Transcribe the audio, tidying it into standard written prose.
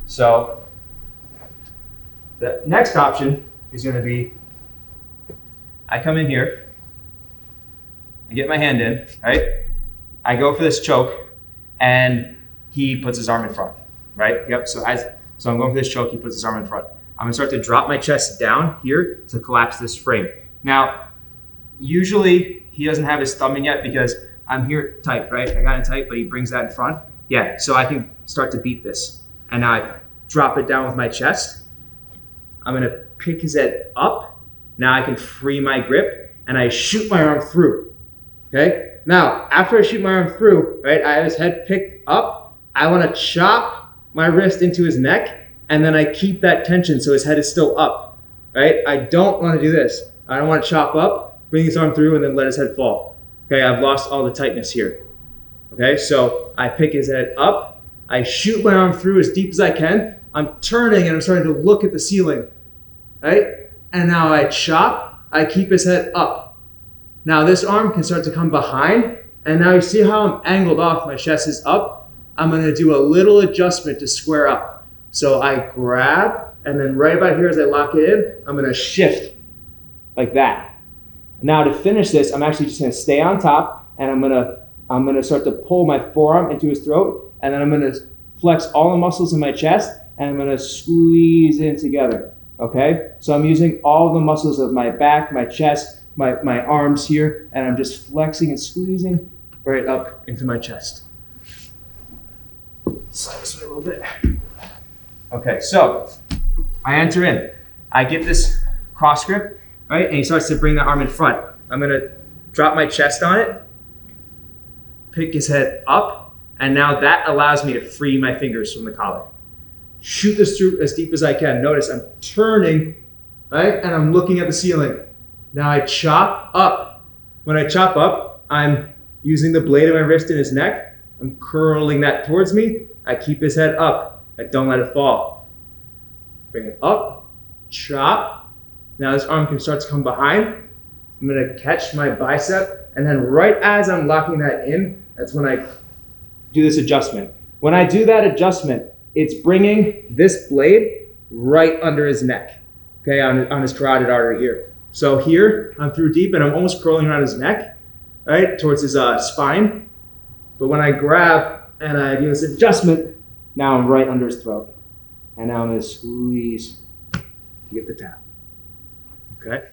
So the next option is going to be, I come in here, I get my hand in, right? I go for this choke, and he puts his arm in front, right? Yep, so I'm going for this choke, he puts his arm in front. I'm gonna start to drop my chest down here to collapse this frame. Now, usually he doesn't have his thumb in yet because I'm here tight, right? I got it tight, but he brings that in front. Yeah, so I can start to beat this. And now I drop it down with my chest. I'm gonna pick his head up. Now I can free my grip, and I shoot my arm through, okay? Now, after I shoot my arm through, right, I have his head picked up. I wanna chop my wrist into his neck, and then I keep that tension so his head is still up, right? I don't wanna do this. I don't wanna chop up, bring his arm through, and then let his head fall. Okay, I've lost all the tightness here. Okay, so I pick his head up, I shoot my arm through as deep as I can, I'm turning and I'm starting to look at the ceiling, right? And now I chop, I keep his head up. Now this arm can start to come behind, and now you see how I'm angled off, my chest is up. I'm gonna do a little adjustment to square up. So I grab, and then right about here as I lock it in, I'm gonna shift like that. Now to finish this, I'm actually just gonna stay on top, and I'm gonna start to pull my forearm into his throat, and then I'm gonna flex all the muscles in my chest, and I'm gonna squeeze in together, okay? So I'm using all the muscles of my back, my chest, my arms here, and I'm just flexing and squeezing right up into my chest. Slide this way a little bit. Okay, so I enter in. I get this cross grip, right? And he starts to bring the arm in front. I'm gonna drop my chest on it, pick his head up, and now that allows me to free my fingers from the collar. Shoot this through as deep as I can. Notice I'm turning, right? And I'm looking at the ceiling. Now I chop up. When I chop up, I'm using the blade of my wrist in his neck. I'm curling that towards me. I keep his head up. I don't let it fall. Bring it up, chop. Now this arm can start to come behind. I'm gonna catch my bicep, and then right as I'm locking that in, that's when I do this adjustment. When I do that adjustment, it's bringing this blade right under his neck, okay, on his carotid artery here. So here, I'm through deep and I'm almost curling around his neck, right, towards his spine. But when I grab and I do this adjustment, now I'm right under his throat. And now I'm gonna squeeze to get the tap, okay?